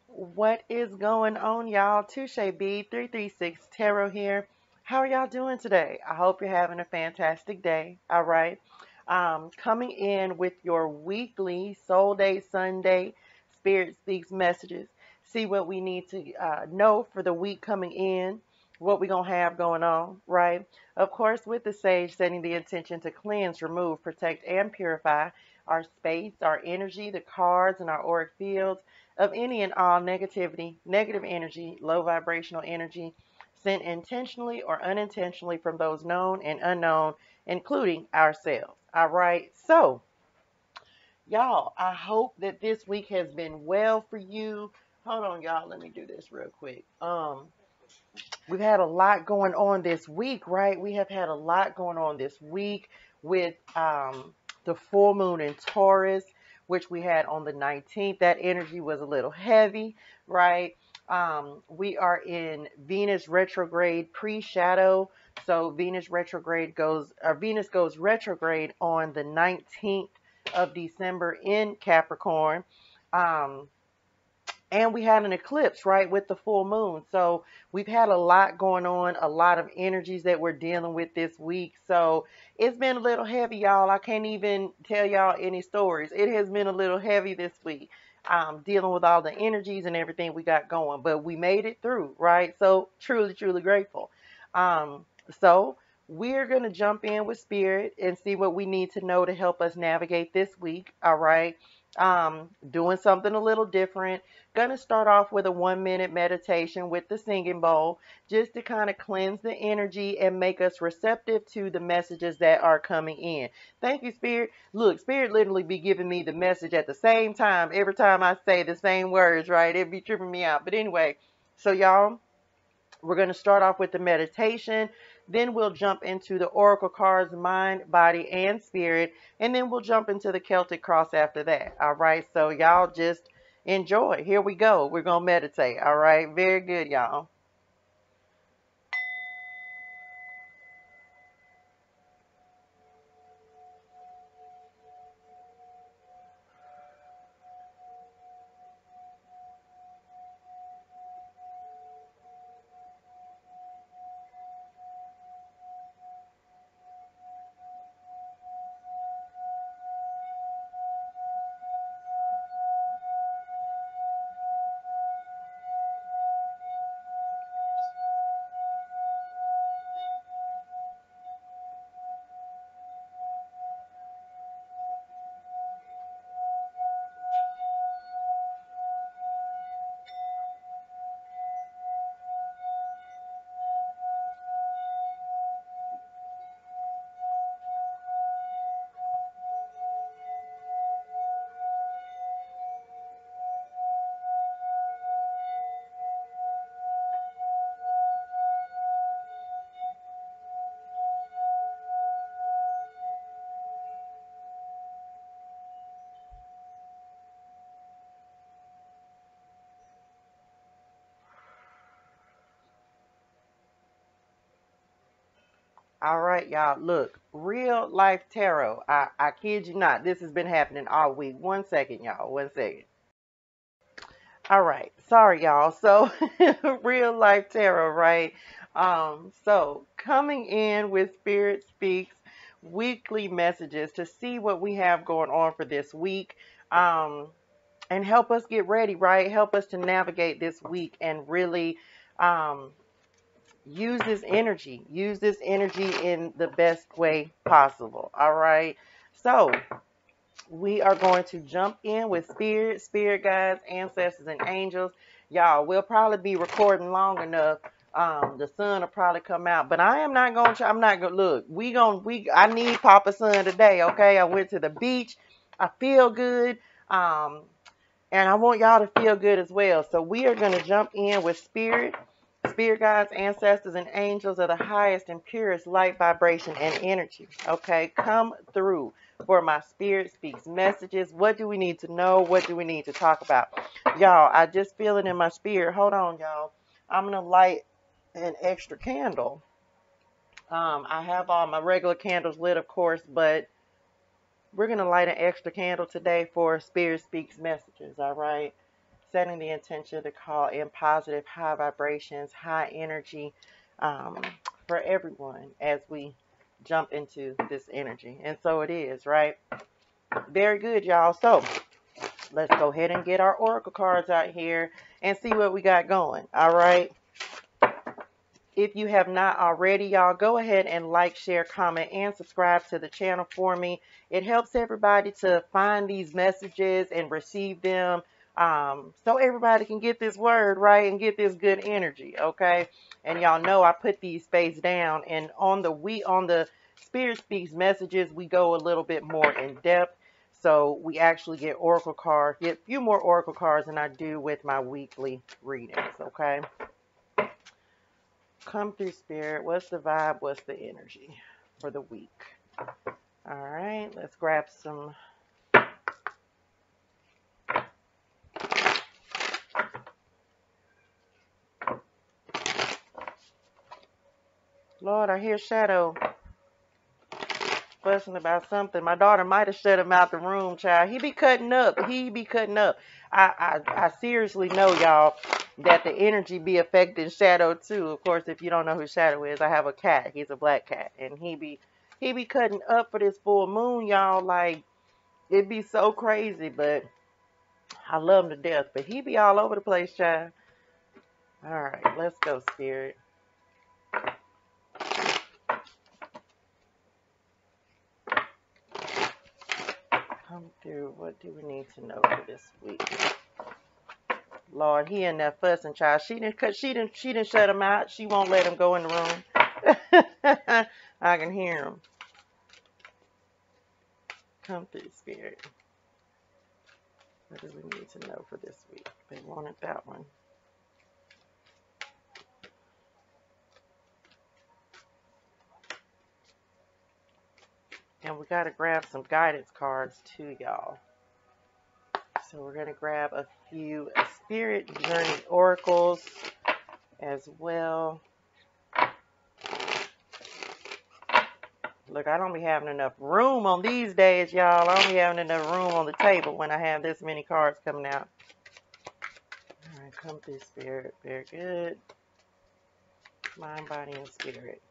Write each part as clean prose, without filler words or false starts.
What is going on, y'all? ToShae B336 Tarot here. How are y'all doing today? I hope you're having a fantastic day. All right. Coming in with your weekly Soul Day Sunday Spirit Speaks messages. See what we need to know for the week coming in, what we're going to have going on, right? Of course, with the sage, setting the intention to cleanse, remove, protect, and purify our space, our energy, the cards, and our auric fields of any and all negativity, negative energy, low vibrational energy sent intentionally or unintentionally from those known and unknown, including ourselves. All right. So, y'all, I hope that this week has been well for you. Hold on, y'all. Let me do this real quick. We've had a lot going on this week, right? We have had a lot going on this week with the full moon in Taurus, which we had on the 19th. That energy was a little heavy, right? We are in Venus retrograde pre-shadow. So Venus goes retrograde on the 19th of December in Capricorn. And we had an eclipse, right, with the full moon. So we've had a lot going on, a lot of energies that we're dealing with this week. So it's been a little heavy, y'all. I can't even tell y'all any stories. It has been a little heavy this week, dealing with all the energies and everything we got going. But we made it through, right? So truly, truly grateful. So we're going to jump in with spirit and see what we need to know to help us navigate this week, all right? Doing something a little different. Going to start off with a 1-minute meditation with the singing bowl, just to kind of cleanse the energy and make us receptive to the messages that are coming in. Thank you, Spirit. Look, Spirit literally be giving me the message at the same time every time I say the same words, right? It be tripping me out. But anyway, so y'all, we're going to start off with the meditation. Then we'll jump into the oracle cards, mind, body, and spirit. And then we'll jump into the Celtic cross after that. All right. So y'all just enjoy. Here we go. We're going to meditate. All right. Very good, y'all. All right, y'all. Look, real life tarot. I kid you not. This has been happening all week. 1 second, y'all. 1 second. All right. Sorry, y'all. So, real life tarot, right? So coming in with Spirit Speaks weekly messages to see what we have going on for this week. And help us get ready, right? Help us to navigate this week and really um, use this energy. Use this energy in the best way possible. All right. So we are going to jump in with spirit guides, ancestors, and angels. Y'all, we'll probably be recording long enough. The sun will probably come out, but I am not going to, I'm not going to, look, I need Papa Sun today, okay? I went to the beach. I feel good. And I want y'all to feel good as well. So we are going to jump in with spirit guides, ancestors, and angels of the highest and purest light vibration and energy. Okay, come through for my Spirit Speaks messages. What do we need to know? What do we need to talk about? Y'all, I just feel it in my spirit. Hold on, y'all. I'm going to light an extra candle. I have all my regular candles lit, of course, but We're going to light an extra candle today for Spirit Speaks Messages, all right? Setting the intention to call in positive, high vibrations, high energy um, for everyone as we jump into this energy. And so it is, right? Very good, y'all. So let's go ahead and get our oracle cards out here and see what we got going, all right? If you have not already, y'all, go ahead and like, share, comment, and subscribe to the channel for me. It helps everybody to find these messages and receive them, so everybody can get this word, right, and get this good energy, okay? And y'all know I put these face down, and on the Spirit Speaks Messages, we go a little bit more in depth. So we actually get a few more oracle cards than I do with my weekly readings, okay? Come through, Spirit. What's the vibe? What's the energy for the week? All right, let's grab some. Lord, I hear Shadow fussing about something. My daughter might have shut him out the room, child. He be cutting up. I seriously know, y'all, that the energy be affecting Shadow too. Of course, if you don't know who Shadow is, I have a cat. He's a black cat, and he be cutting up for this full moon, y'all. Like, it'd be so crazy, but I love him to death. But he be all over the place, child. All right, let's go, Spirit. Come through. What do we need to know for this week? Lord, he in there fussing, child. She didn't shut him out. She won't let him go in the room. I can hear him. Come through, Spirit. What do we need to know for this week? They wanted that one. And we got to grab some guidance cards too, y'all. So we're going to grab a few Spirit Journey Oracles as well. Look, I don't be having enough room on these days, y'all. I don't be having enough room on the table when I have this many cards coming out. All right, come through, Spirit. Very good. Mind, body, and spirit.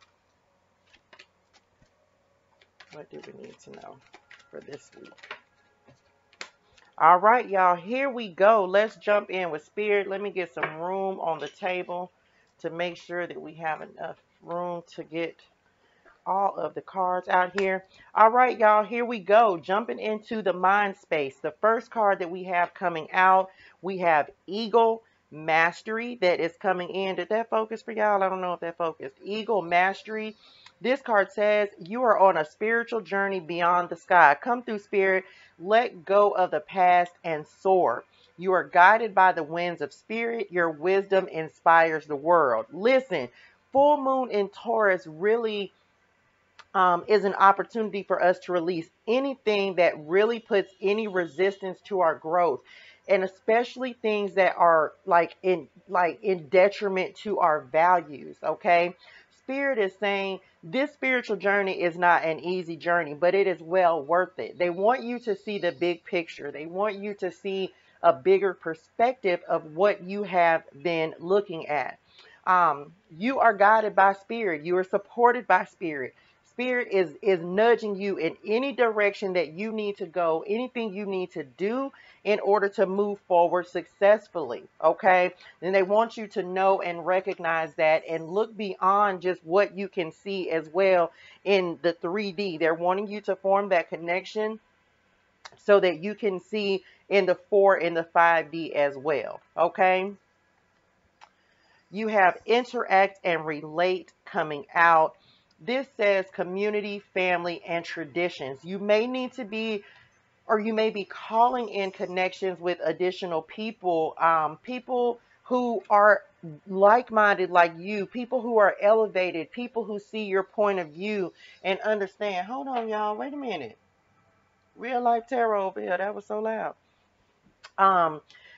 What do we need to know for this week? All right, y'all, here we go. Let's jump in with Spirit. Let me get some room on the table to make sure that we have enough room to get all of the cards out here. All right, y'all, here we go. Jumping into the mind space. The first card that we have coming out, we have Eagle Mastery that is coming in. Did that focus for y'all? I don't know if that focused. Eagle Mastery. This card says, you are on a spiritual journey beyond the sky. Come through, Spirit. Let go of the past and soar. You are guided by the winds of spirit. Your wisdom inspires the world. Listen, full moon in Taurus really is an opportunity for us to release anything that really puts any resistance to our growth, and especially things that are in detriment to our values. Okay, Spirit is saying this spiritual journey is not an easy journey, but it is well worth it. They want you to see the big picture. They want you to see a bigger perspective of what you have been looking at. You are guided by Spirit. You are supported by Spirit. Spirit is nudging you in any direction that you need to go, anything you need to do in order to move forward successfully, okay? And they want you to know and recognize that and look beyond just what you can see as well in the 3D. They're wanting you to form that connection so that you can see in the 4 and the 5D as well, okay? You have Interact and Relate coming out. This says community, family, and traditions. You may need to be, or you may be calling in connections with additional people, people who are like-minded like you, people who are elevated, people who see your point of view and understand. Hold on, y'all. Wait a minute. Real life tarot over here. That was so loud.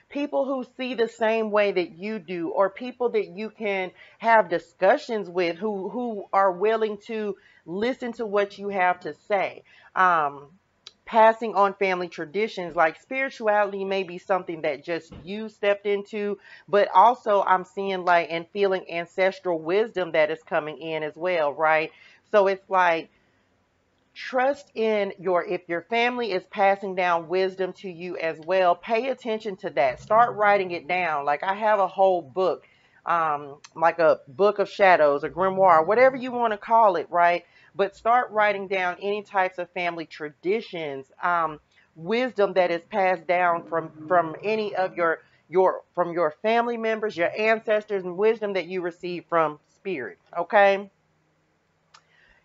People who see the same way that you do, or people that you can have discussions with who are willing to listen to what you have to say. passing on family traditions. Like spirituality may be something that just you stepped into, but also I'm seeing like and feeling ancestral wisdom that is coming in as well, right? So it's like trust in your, if your family is passing down wisdom to you as well, pay attention to that. Start writing it down. Like I have a whole book, like a book of shadows, a grimoire, whatever you want to call it, right? But start writing down any types of family traditions, wisdom that is passed down from any of your from your family members, your ancestors, and wisdom that you receive from spirit. Okay.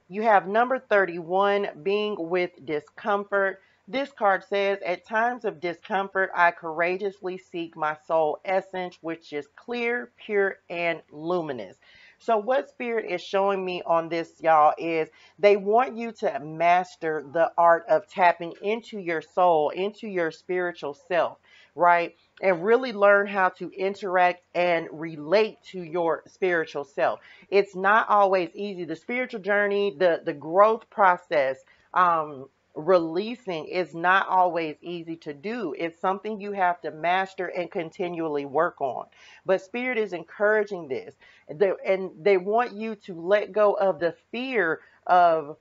You have number 31, being with discomfort. This card says, at times of discomfort, I courageously seek my soul essence, which is clear, pure, and luminous. So what Spirit is showing me on this, y'all, is they want you to master the art of tapping into your soul, into your spiritual self, right? And really learn how to interact and relate to your spiritual self. It's not always easy. The spiritual journey, the growth process, releasing is not always easy to do. It's something you have to master and continually work on. But Spirit is encouraging this. And they want you to let go of the fear of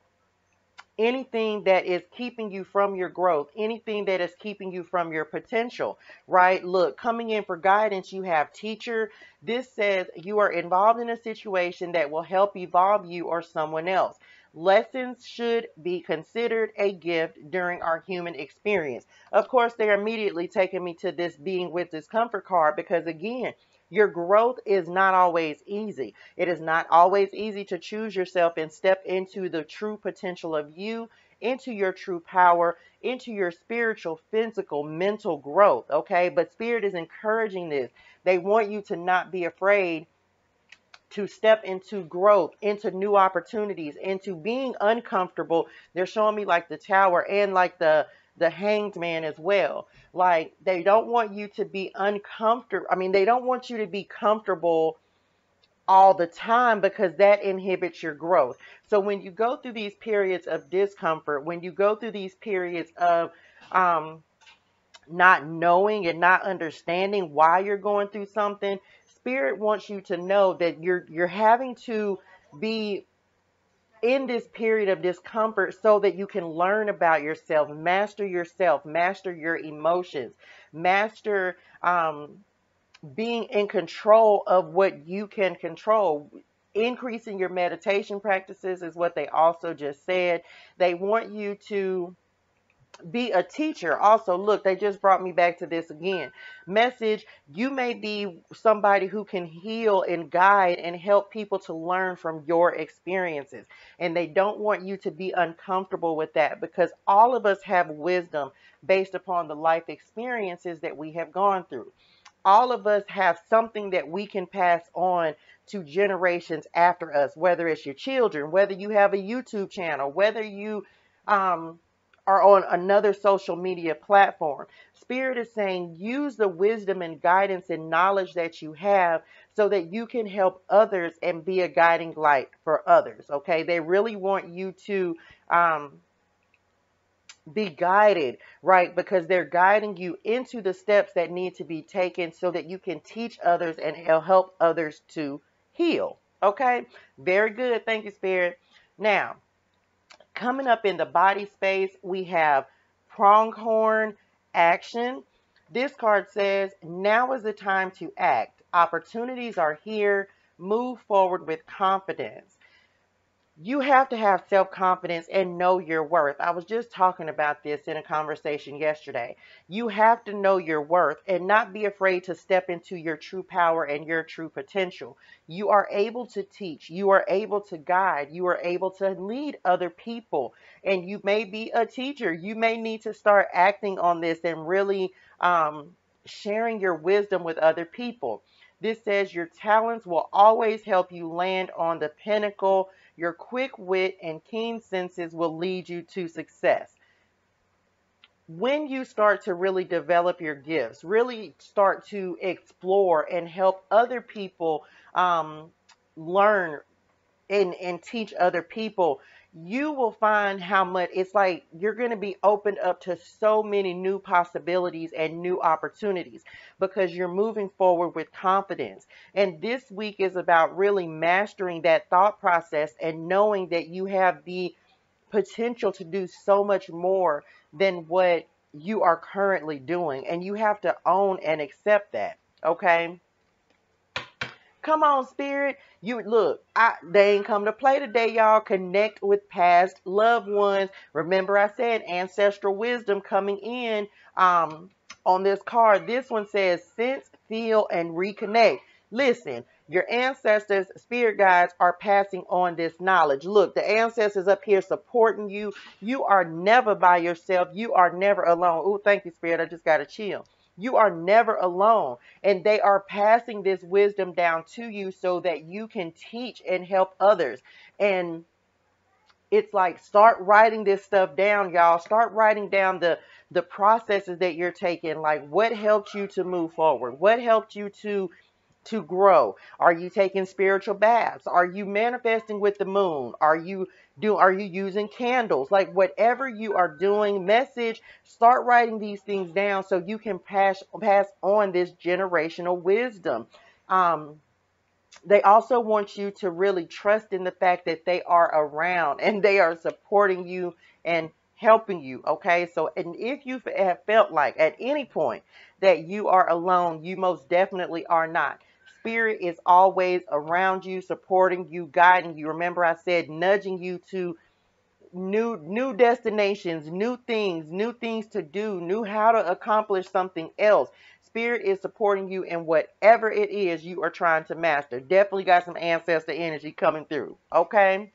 anything that is keeping you from your growth, anything that is keeping you from your potential, right? Look, coming in for guidance, you have teacher. This says you are involved in a situation that will help evolve you or someone else. Lessons should be considered a gift during our human experience. Of course, they're immediately taking me to this being with discomfort card because, again, your growth is not always easy. It is not always easy to choose yourself and step into the true potential of you, into your true power, into your spiritual, physical, mental growth. Okay. But Spirit is encouraging this. They want you to not be afraid to step into growth, into new opportunities, into being uncomfortable. They're showing me like the tower and like the hanged man as well. Like they don't want you to be uncomfortable. I mean, they don't want you to be comfortable all the time because that inhibits your growth. So when you go through these periods of discomfort, when you go through these periods of um, not knowing and not understanding why you're going through something, Spirit wants you to know that you're having to be in this period of discomfort so that you can learn about yourself, master your emotions, master being in control of what you can control. Increasing your meditation practices is what they also just said. They want you to be a teacher. Also, look, they just brought me back to this again. Message, you may be somebody who can heal and guide and help people to learn from your experiences. And they don't want you to be uncomfortable with that because all of us have wisdom based upon the life experiences that we have gone through. All of us have something that we can pass on to generations after us, whether it's your children, whether you have a YouTube channel, whether you um, are on another social media platform. Spirit is saying use the wisdom and guidance and knowledge that you have so that you can help others and be a guiding light for others. Okay. They really want you to be guided, right? Because they're guiding you into the steps that need to be taken so that you can teach others and help others to heal. Okay. Very good. Thank you, Spirit. Now, coming up in the body space, we have pronghorn action. This card says, now is the time to act. Opportunities are here. Move forward with confidence. You have to have self-confidence and know your worth. I was just talking about this in a conversation yesterday. You have to know your worth and not be afraid to step into your true power and your true potential. You are able to teach. You are able to guide. You are able to lead other people. And you may be a teacher. You may need to start acting on this and really sharing your wisdom with other people. This says your talents will always help you land on the pinnacle. Your quick wit and keen senses will lead you to success. When you start to really develop your gifts, really start to explore and help other people learn and teach other people, you will find how much it's like you're going to be opened up to so many new possibilities and new opportunities because you're moving forward with confidence. And this week is about really mastering that thought process and knowing that you have the potential to do so much more than what you are currently doing. And you have to own and accept that. Okay. Come on, spirit. You look, they ain't come to play today, y'all. Connect with past loved ones. Remember I said ancestral wisdom coming in on this card. This one says sense, feel, and reconnect. Listen, your ancestors, spirit guides are passing on this knowledge. Look, the ancestors up here supporting you. You are never by yourself. You are never alone. Oh, thank you, spirit. I just got to chill. You are never alone. And they are passing this wisdom down to you so that you can teach and help others. And it's like, start writing this stuff down, y'all. Start writing down the processes that you're taking. Like, what helped you to move forward? What helped you to grow? Are you taking spiritual baths? Are you manifesting with the moon? Are you using candles? Like, whatever you are doing, message, start writing these things down so you can pass on this generational wisdom. They also want you to really trust in the fact that they are around and they are supporting you and helping you. Okay. So, and if you have felt like at any point that you are alone, you most definitely are not. Spirit is always around you, supporting you, guiding you. Remember, I said nudging you to new destinations, new things to do, new how to accomplish something else. Spirit is supporting you in whatever it is you are trying to master. Definitely got some ancestor energy coming through. Okay.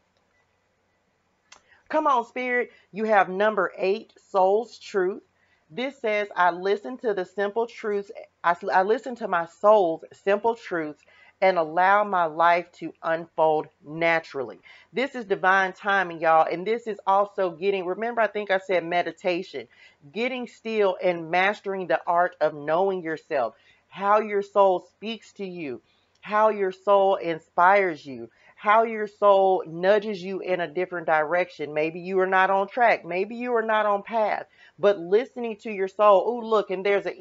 Come on, spirit. You have number 8, soul's truth. This says, I listen to the simple truths. I listen to my soul's simple truths and allow my life to unfold naturally. This is divine timing, y'all. And this is also getting, remember, I think I said meditation, getting still and mastering the art of knowing yourself, how your soul speaks to you, how your soul inspires you, how your soul nudges you in a different direction. Maybe you are not on track. Maybe you are not on path, but listening to your soul. Oh, look, and there's there's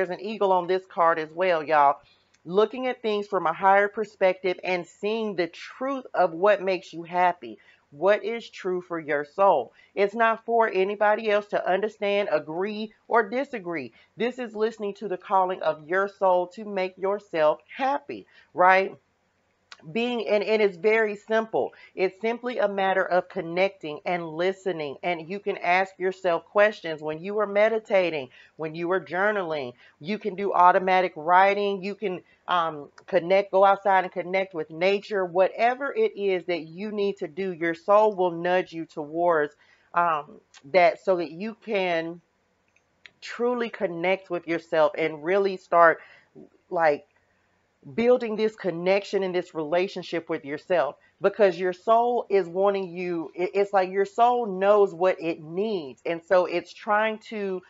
an eagle on this card as well, y'all. Looking at things from a higher perspective and seeing the truth of what makes you happy. What is true for your soul? It's not for anybody else to understand, agree, or disagree. This is listening to the calling of your soul to make yourself happy, right? And it's very simple. It's simply a matter of connecting and listening. And you can ask yourself questions when you are meditating, when you are journaling. You can do automatic writing. You can go outside and connect with nature. Whatever it is that you need to do, your soul will nudge you towards that so that you can truly connect with yourself and really start like building this connection and this relationship with yourself, because your soul is wanting you. It's like your soul knows what it needs, and so it's trying to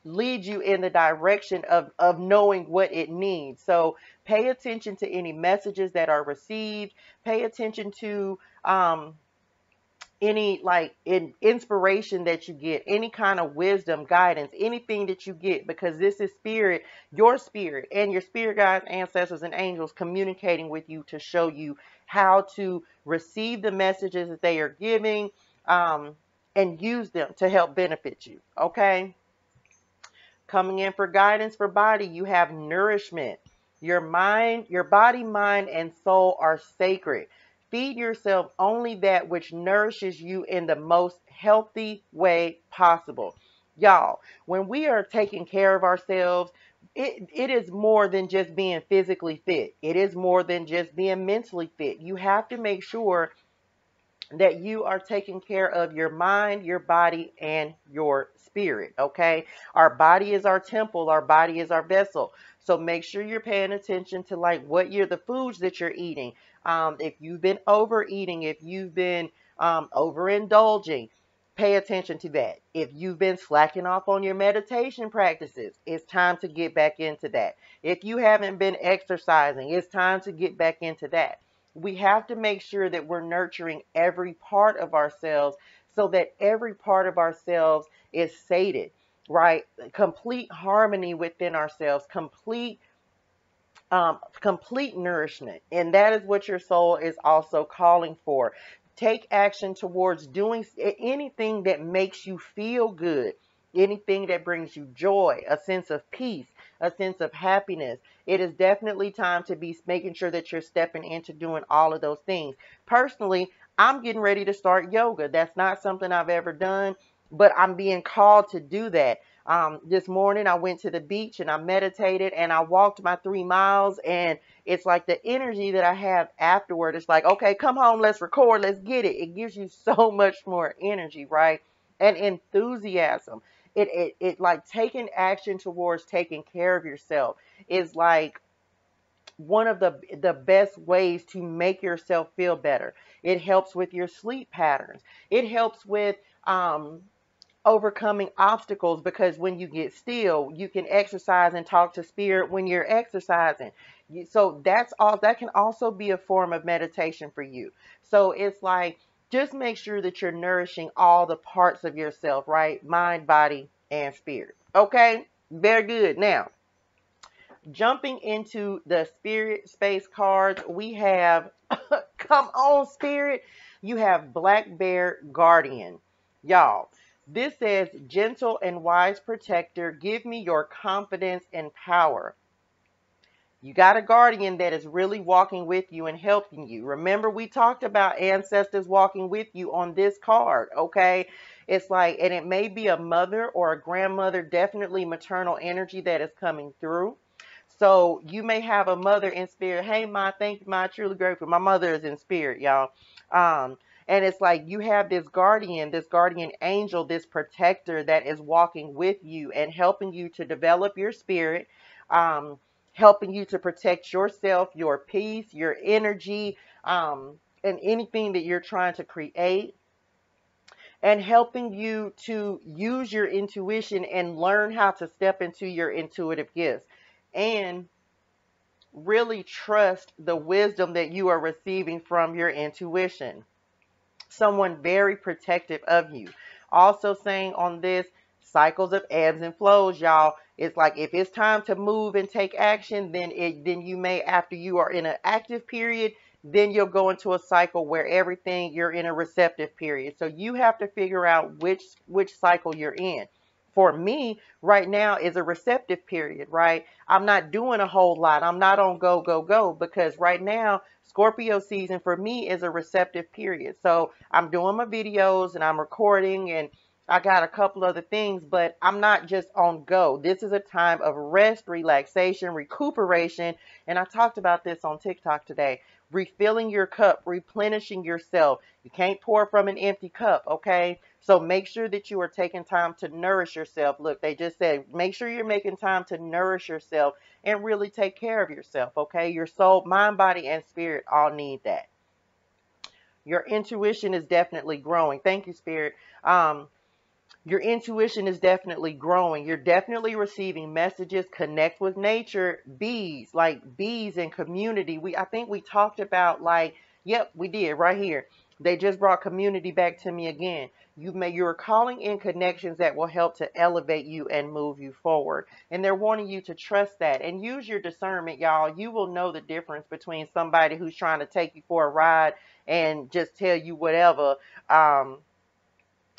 lead you in the direction of knowing what it needs. So pay attention to any messages that are received. Pay attention to any inspiration that you get, any kind of wisdom, guidance, anything that you get, because this is spirit and your spirit guides, ancestors, and angels communicating with you to show you how to receive the messages that they are giving, and use them to help benefit you. Okay. Coming in for guidance for body, you have nourishment. Your body, mind, and soul are sacred. Feed yourself only that which nourishes you in the most healthy way possible. Y'all, when we are taking care of ourselves, it is more than just being physically fit. It is more than just being mentally fit. You have to make sure that you are taking care of your mind, your body, and your spirit. Okay. Our body is our temple. Our body is our vessel. So make sure you're paying attention to the foods that you're eating. If you've been overeating, if you've been overindulging, pay attention to that. If you've been slacking off on your meditation practices, it's time to get back into that. If you haven't been exercising, it's time to get back into that. we have to make sure that we're nurturing every part of ourselves so that every part of ourselves is sated, right? Complete harmony within ourselves, complete nourishment. And that is what your soul is also calling for. Take action towards doing anything that makes you feel good, anything that brings you joy, a sense of peace, a sense of happiness. It is definitely time to be making sure that you're stepping into doing all of those things. Personally, I'm getting ready to start yoga. That's not something I've ever done, but I'm being called to do that. This morning I went to the beach and I meditated and I walked my 3 miles, and it's like the energy that I have afterward. It's like, okay, come home, let's record, let's get it. It gives you so much more energy, right? And enthusiasm. It like taking action towards taking care of yourself is like one of the best ways to make yourself feel better. It helps with your sleep patterns. It helps with overcoming obstacles, because when you get still, you can exercise and talk to spirit when you're exercising. So that's all. That can also be a form of meditation for you. So it's like, just make sure that you're nourishing all the parts of yourself, right? Mind, body, and spirit. Okay, very good. Now, jumping into the spirit space cards, we have, come on, spirit, you have Black Bear Guardian. Y'all, this says, gentle and wise protector, give me your confidence and power. You got a guardian that is really walking with you and helping you. Remember, we talked about ancestors walking with you on this card, okay? It's like, and it may be a mother or a grandmother, definitely maternal energy that is coming through. So you may have a mother in spirit. Hey, Ma, thank you, Ma, truly grateful. My mother is in spirit, y'all. And it's like you have this guardian angel, this protector that is walking with you and helping you to develop your spirit, helping you to protect yourself, your peace, your energy, and anything that you're trying to create, and helping you to use your intuition and learn how to step into your intuitive gifts and really trust the wisdom that you are receiving from your intuition. Someone very protective of you. Also saying on this, cycles of ebbs and flows, y'all. It's like, if it's time to move and take action, then you may, after you are in an active period, then you'll go into a cycle where everything, you're in a receptive period. So you have to figure out which cycle you're in. For me, right now is a receptive period, right? I'm not doing a whole lot. I'm not on go, go, go, because right now, Scorpio season for me is a receptive period. So I'm doing my videos and I'm recording and I got a couple other things, but I'm not just on go. This is a time of rest, relaxation, recuperation. And I talked about this on TikTok today. Refilling your cup, replenishing yourself. You can't pour from an empty cup, okay? So make sure that you are taking time to nourish yourself. Look, they just said, make sure you're making time to nourish yourself and really take care of yourself, okay? Your soul, mind, body, and spirit all need that. Your intuition is definitely growing. Thank you, Spirit. Your intuition is definitely growing. You're definitely receiving messages. Connect with nature. Bees, like bees and community. I think we talked about, like, yep, we did right here. They just brought community back to me again. You're calling in connections that will help to elevate you and move you forward. And they're wanting you to trust that and use your discernment, y'all. You will know the difference between somebody who's trying to take you for a ride and just tell you whatever,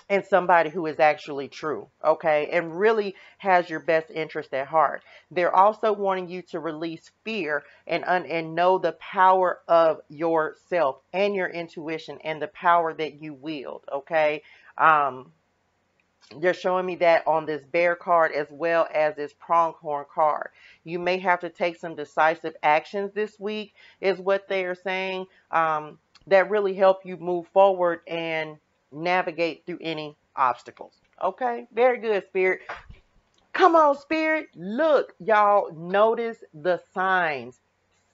and somebody who is actually true, okay, and really has your best interest at heart. They're also wanting you to release fear and know the power of yourself and your intuition and the power that you wield, okay? They're showing me that on this bear card as well as this pronghorn card. You may have to take some decisive actions this week, is what they are saying, that really help you move forward and navigate through any obstacles. Okay, very good, Spirit. Come on, Spirit. Look, y'all, notice the signs.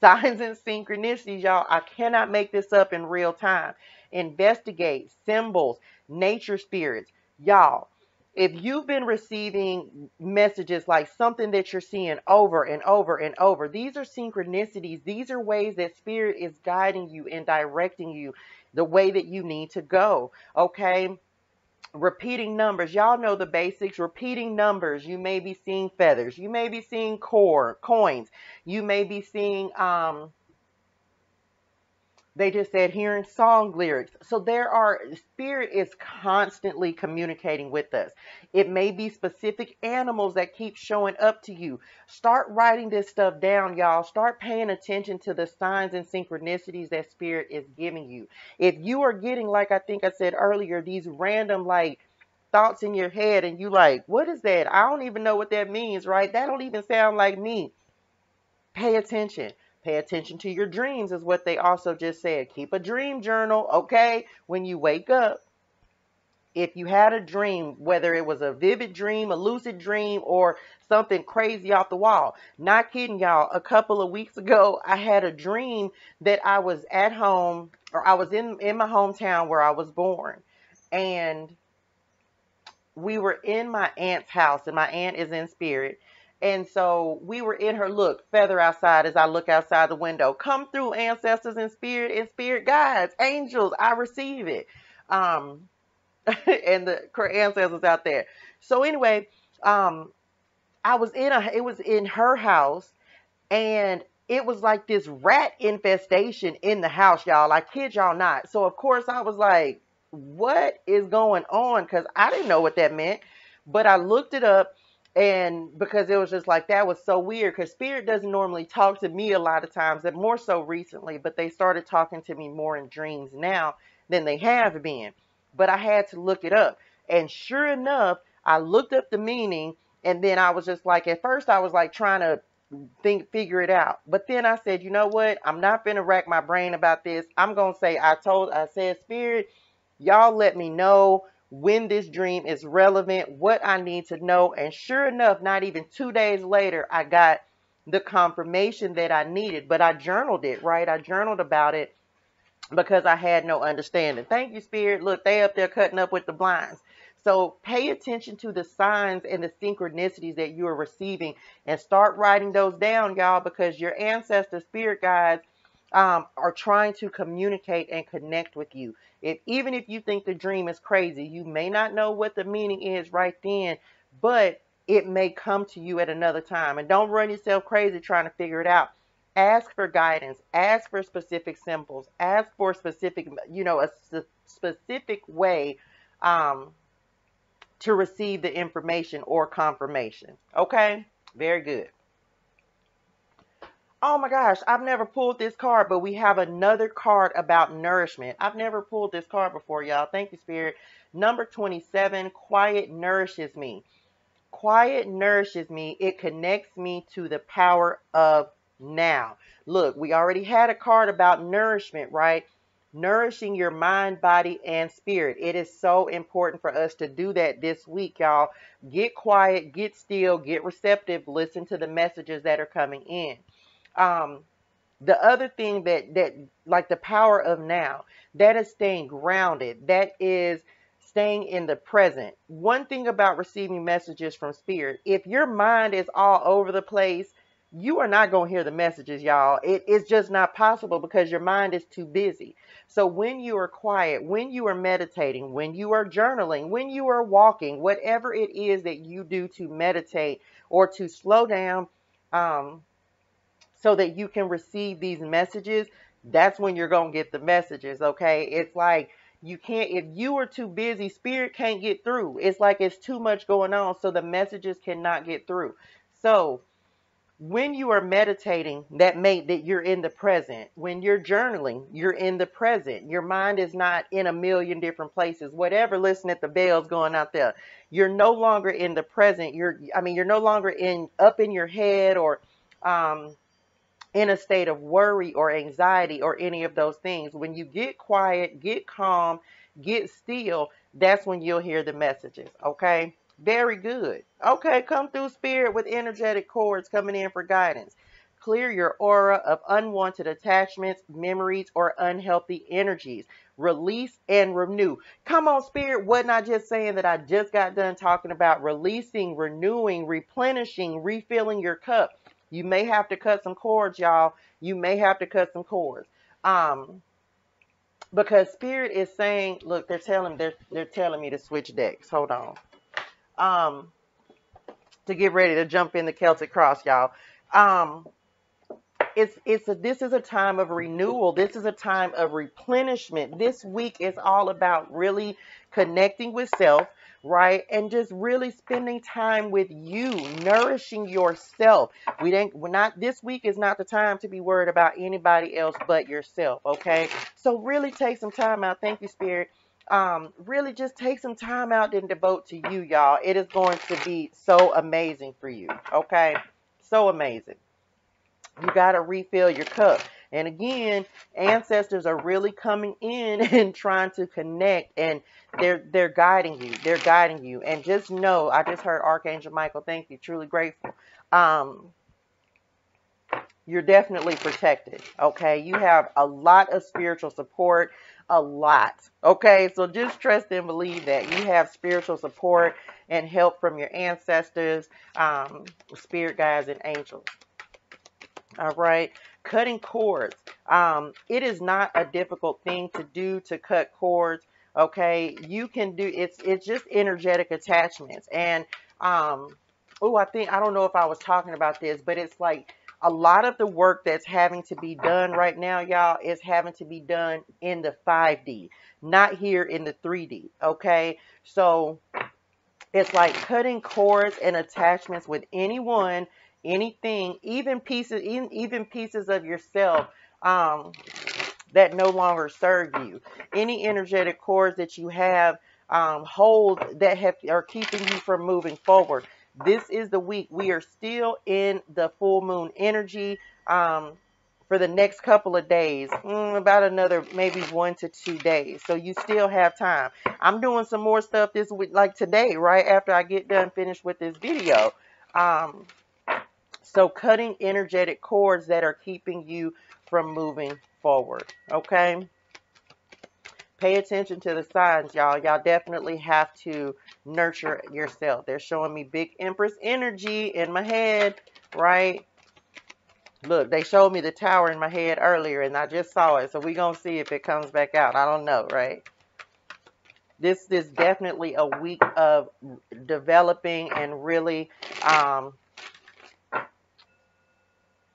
Signs and synchronicities, y'all. I cannot make this up in real time. Investigate, symbols, nature spirits. Y'all, If you've been receiving messages like something that you're seeing over and over and over, these are synchronicities. These are ways that spirit is guiding you and directing you the way that you need to go. Okay. Repeating numbers. Y'all know the basics. Repeating numbers. You may be seeing feathers. You may be seeing coins. You may be seeing, they just said hearing song lyrics. So spirit is constantly communicating with us. It may be specific animals that keep showing up to you. Start writing this stuff down, y'all. Start paying attention to the signs and synchronicities that spirit is giving you. If you are getting, like I think I said earlier, these random like thoughts in your head and you like, what is that? I don't even know what that means, right? That don't even sound like me. Pay attention. Pay attention to your dreams is what they also just said. Keep a dream journal, okay? When you wake up, if you had a dream, whether it was a vivid dream, a lucid dream, or something crazy off the wall. Not kidding, y'all. A couple of weeks ago, I had a dream that I was at home, or I was in my hometown where I was born. And we were in my aunt's house, and my aunt is in spirit. And so we were in her, look, feather outside as I look outside the window. Come through, ancestors and spirit guides, angels. I receive it. And the ancestors out there. So anyway, it was in her house, and it was like this rat infestation in the house, y'all. I kid y'all not. So of course I was like, what is going on? Because I didn't know what that meant. But I looked it up, and because it was just like, that was so weird, because spirit doesn't normally talk to me a lot of times, and more so recently, but they started talking to me more in dreams now than they have been. But I had to look it up. And sure enough, I looked up the meaning, and then I was just like, at first I was like trying to figure it out. But then I said, you know what? I'm not going to rack my brain about this. I'm going to say, I said, spirit, y'all let me know when this dream is relevant, what I need to know. And sure enough, not even 2 days later, I got the confirmation that I needed. But I journaled it, right? I journaled about it because I had no understanding. Thank you, spirit. Look, they up there cutting up with the blinds. So pay attention to the signs and the synchronicities that you are receiving, and start writing those down, y'all, because your ancestor spirit guides are trying to communicate and connect with you. Even if you think the dream is crazy, you may not know what the meaning is right then, but it may come to you at another time. And don't run yourself crazy trying to figure it out. Ask for guidance. Ask for specific symbols. Ask for specific, a specific way to receive the information or confirmation. Okay? Very good. Oh my gosh, I've never pulled this card, but we have another card about nourishment. I've never pulled this card before, y'all. Thank you, Spirit. Number 27, quiet nourishes me. Quiet nourishes me. It connects me to the power of now. Look, we already had a card about nourishment, right? Nourishing your mind, body, and spirit. It is so important for us to do that this week, y'all. Get quiet, get still, get receptive, listen to the messages that are coming in. The other thing that like the power of now, that is staying grounded. That is staying in the present. One thing about receiving messages from spirit, if your mind is all over the place, you are not going to hear the messages, y'all. It's just not possible because your mind is too busy. So when you are quiet, when you are meditating, when you are journaling, when you are walking, whatever it is that you do to meditate or to slow down, so that you can receive these messages, that's when you're going to get the messages, okay? It's like you can't, if you are too busy, spirit can't get through. It's like it's too much going on, so the messages cannot get through. So when you are meditating, that you're in the present. When you're journaling, you're in the present. Your mind is not in a million different places. Whatever, listen at the bells going out there. You're no longer in the present. You're no longer up in your head or in a state of worry or anxiety or any of those things. When you get quiet, get calm, get still, that's when you'll hear the messages. Okay? Very good. Okay, come through, spirit, with energetic cords coming in for guidance. Clear your aura of unwanted attachments, memories, or unhealthy energies. Release and renew. Come on, Spirit. Wasn't I just saying that I just got done talking about releasing, renewing, replenishing, refilling your cup? You may have to cut some cords, y'all. You may have to cut some cords. Because Spirit is saying, look, they're telling me to switch decks. Hold on. To get ready to jump in the Celtic cross, y'all. This is a time of renewal. This is a time of replenishment. This week is all about really connecting with self, right? And just really spending time with you, nourishing yourself. This week is not the time to be worried about anybody else but yourself, okay? So really take some time out. Thank you, Spirit. Really just take some time out and devote to you, y'all. It is going to be so amazing for you, okay? So amazing. You got to refill your cup. And again, ancestors are really coming in and trying to connect, and they're guiding you. They're guiding you. And just know, I just heard Archangel Michael. Thank you. Truly grateful. You're definitely protected. Okay. You have a lot of spiritual support. A lot. Okay. So just trust and believe that you have spiritual support and help from your ancestors, spirit guides, and angels. All right. Cutting cords. It is not a difficult thing to do, to cut cords. Okay. You can do it's just energetic attachments. And I don't know if I was talking about this, but it's like a lot of the work that's having to be done right now, y'all, is having to be done in the 5D, not here in the 3D. Okay. So it's like cutting cords and attachments with anyone, anything, even pieces of yourself that no longer serve you. Any energetic cords that you have hold that are keeping you from moving forward. This is the week. We are still in the full moon energy for the next couple of days, about another maybe 1 to 2 days. So you still have time. I'm doing some more stuff this week, like today, right after I get done finished with this video. So cutting energetic cords that are keeping you from moving forward. Okay. Pay attention to the signs, y'all. Y'all definitely have to nurture yourself. They're showing me big Empress energy in my head, right? Look, they showed me the tower in my head earlier, and I just saw it. So we're going to see if it comes back out. I don't know, right? This is definitely a week of developing and really...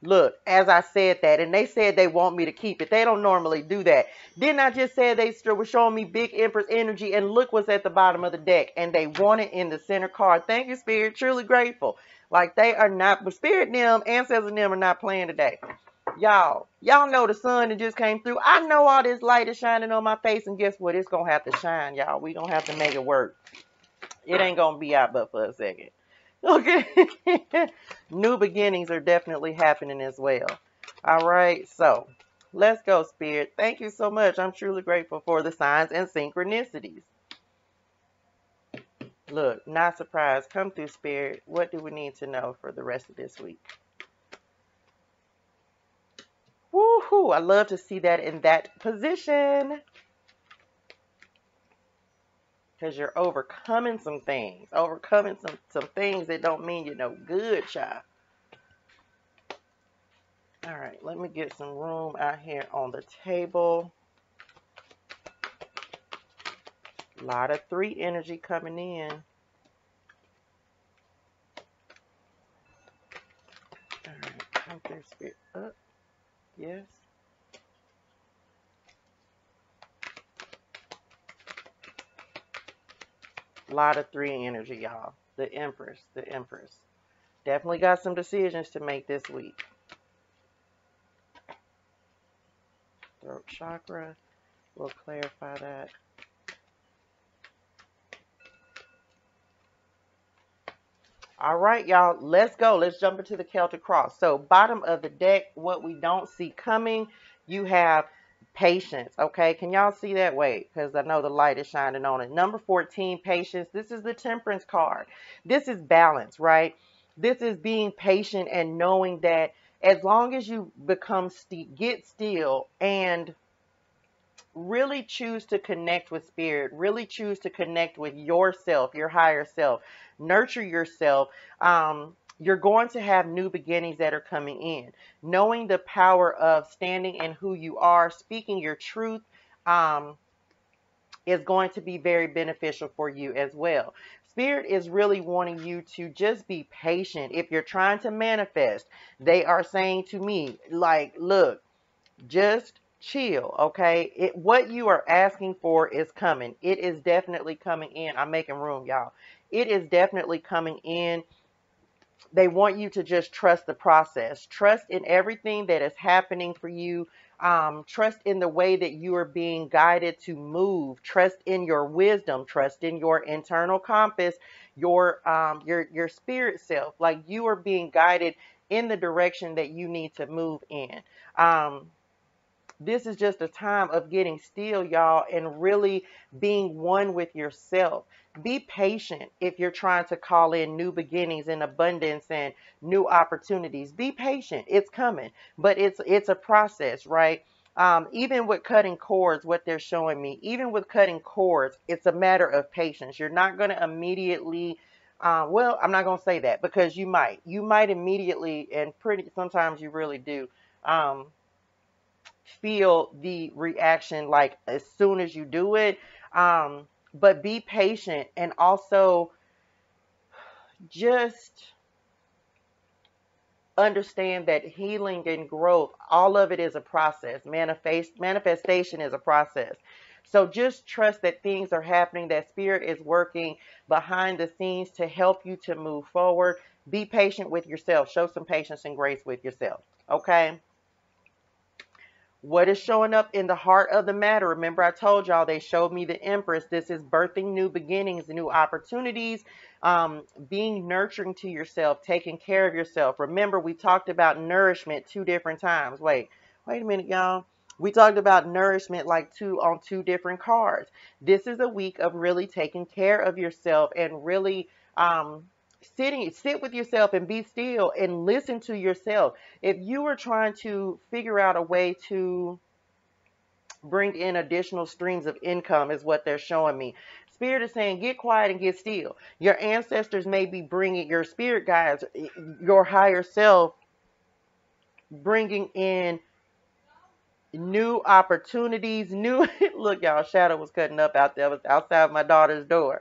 Look, as I said that, and they said they want me to keep it. They don't normally do that. Didn't I just say they were showing me big Empress energy, and look what's at the bottom of the deck, and they want it in the center card. Thank you, Spirit. Truly grateful. Like they are not, but Spirit them, ancestors them are not playing today. Y'all know the sun that just came through. I know all this light is shining on my face, and guess what? It's going to have to shine, y'all. We going to have to make it work. It ain't going to be out but for a second. Okay. New beginnings are definitely happening as well. All right. So let's go, Spirit. Thank you so much. I'm truly grateful for the signs and synchronicities. Look, not surprised. Come through, Spirit. What do we need to know for the rest of this week? Woohoo. I love to see that in that position. Because you're overcoming some things. Overcoming some things that don't mean you're no good, child. All right, let me get some room out here on the table. A lot of 3 energy coming in. All right, come through, Spirit. Up. Yes. A lot of 3 energy, y'all. The Empress. Definitely got some decisions to make this week. Throat chakra. We'll clarify that. All right, y'all. Let's go. Let's jump into the Celtic cross. So bottom of the deck, what we don't see coming, you have patience. Okay, can y'all see that? Wait, because I know the light is shining on it. Number 14, patience. This is the Temperance card. This is balance, right? This is being patient and knowing that as long as you get still and really choose to connect with spirit, really choose to connect with yourself, your higher self, nurture yourself. You're going to have new beginnings that are coming in. Knowing the power of standing in who you are, speaking your truth, um, is going to be very beneficial for you as well. Spirit is really wanting you to just be patient. If you're trying to manifest, they are saying to me, like, look, just chill, okay? What you are asking for is coming. It is definitely coming in. I'm making room, y'all. It is definitely coming in. They want you to just trust the process. Trust in everything that is happening for you. Trust in the way that you are being guided to move. Trust in your wisdom. Trust in your internal compass, your spirit self. Like, you are being guided in the direction that you need to move in. This is just a time of getting still, y'all, and really being one with yourself. Be patient if you're trying to call in new beginnings and abundance and new opportunities. Be patient. It's coming, but it's a process, right? Even with cutting cords, what they're showing me, even with cutting cords, it's a matter of patience. You're not going to immediately, well, I'm not going to say that, because you might immediately, and pretty, sometimes you really do. Feel the reaction like as soon as you do it. But be patient, and also just understand that healing and growth, all of it is a process. Manifestation is a process. So just trust that things are happening, that spirit is working behind the scenes to help you to move forward. Be patient with yourself. Show some patience and grace with yourself. Okay? What is showing up in the heart of the matter? Remember, I told y'all they showed me the Empress. This is birthing new beginnings, new opportunities, being nurturing to yourself, taking care of yourself. Remember, we talked about nourishment 2 different times. Wait a minute, y'all. We talked about nourishment like on 2 different cards. This is a week of really taking care of yourself and really sit with yourself and be still and listen to yourself. If you are trying to figure out a way to bring in additional streams of income, is what they're showing me. Spirit is saying, get quiet and get still. Your ancestors may be bringing, your spirit guides, your higher self, bringing in new opportunities, new, look, y'all, shadow was cutting up out there. I was outside my daughter's door.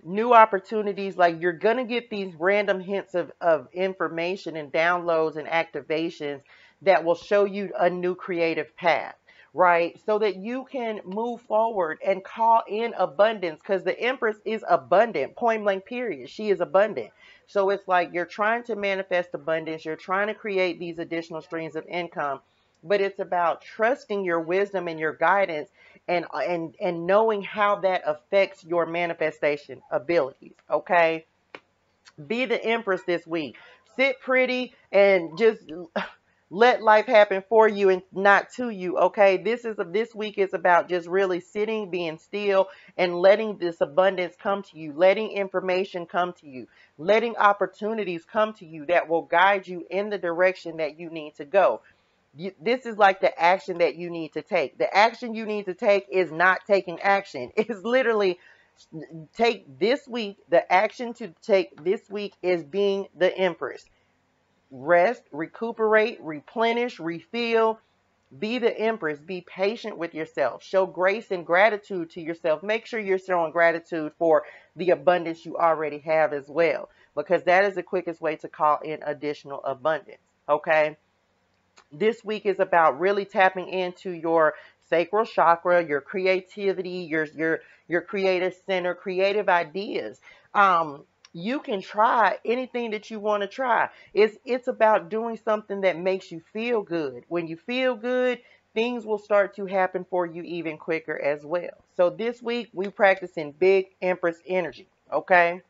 New opportunities, like you're going to get these random hints of information and downloads and activations that will show you a new creative path, right? So that you can move forward and call in abundance, because the Empress is abundant, point blank period. She is abundant. So it's like you're trying to manifest abundance, you're trying to create these additional streams of income, but it's about trusting your wisdom and your guidance, and knowing how that affects your manifestation abilities. Okay, be the Empress this week. Sit pretty and just let life happen for you and not to you. Okay, this week is about just really sitting, being still, and letting this abundance come to you, letting information come to you, letting opportunities come to you that will guide you in the direction that you need to go. This is like the action that you need to take. The action you need to take is not taking action. It's literally take this week. The action to take this week is being the Empress. Rest, recuperate, replenish, refill. Be the Empress. Be patient with yourself. Show grace and gratitude to yourself. Make sure you're showing gratitude for the abundance you already have as well, because that is the quickest way to call in additional abundance. Okay. This week is about really tapping into your sacral chakra, your creativity, your creative center, creative ideas. You can try anything that you want to try. It's about doing something that makes you feel good. When you feel good, things will start to happen for you even quicker as well. So this week we practicing big Empress energy. Okay.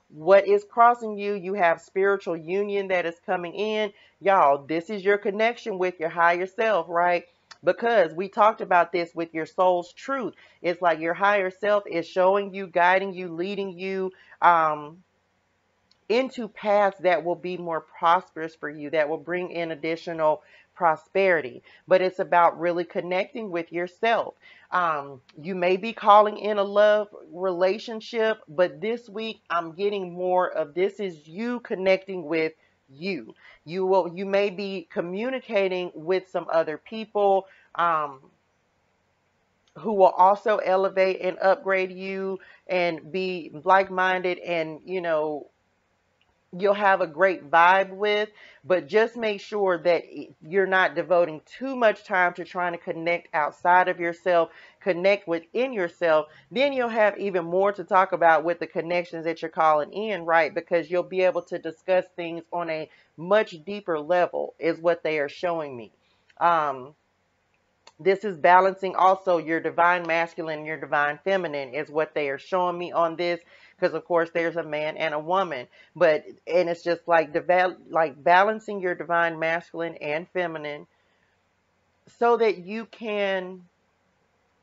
What is crossing you? You have spiritual union that is coming in. Y'all, this is your connection with your higher self, right? Because we talked about this with your soul's truth. It's like your higher self is showing you, guiding you, leading you into paths that will be more prosperous for you, that will bring in additional prosperity, but it's about really connecting with yourself. You may be calling in a love relationship, but this week I'm getting more of this is you connecting with you. You may be communicating with some other people who will also elevate and upgrade you and be like-minded, and you'll have a great vibe with, but just make sure that you're not devoting too much time to trying to connect outside of yourself, connect within yourself. Then you'll have even more to talk about with the connections that you're calling in, right? Because you'll be able to discuss things on a much deeper level is what they are showing me. This is balancing also your divine masculine and your divine feminine is what they are showing me on this. Because of course there's a man and a woman, and it's just like like balancing your divine masculine and feminine so that you can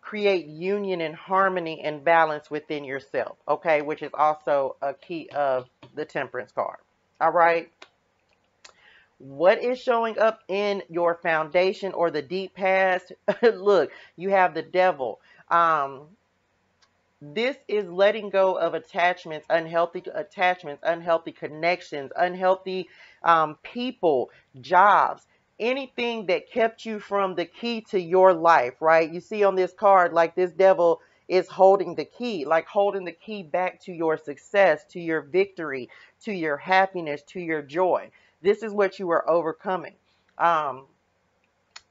create union and harmony and balance within yourself. Okay, which is also a key of the Temperance card. All right. What is showing up in your foundation or the deep past? Look, you have the devil. This is letting go of attachments, unhealthy connections, unhealthy people, jobs, anything that kept you from the key to your life, right? You see on this card, like this devil is holding the key, like holding the key back to your success, to your victory, to your happiness, to your joy. This is what you are overcoming.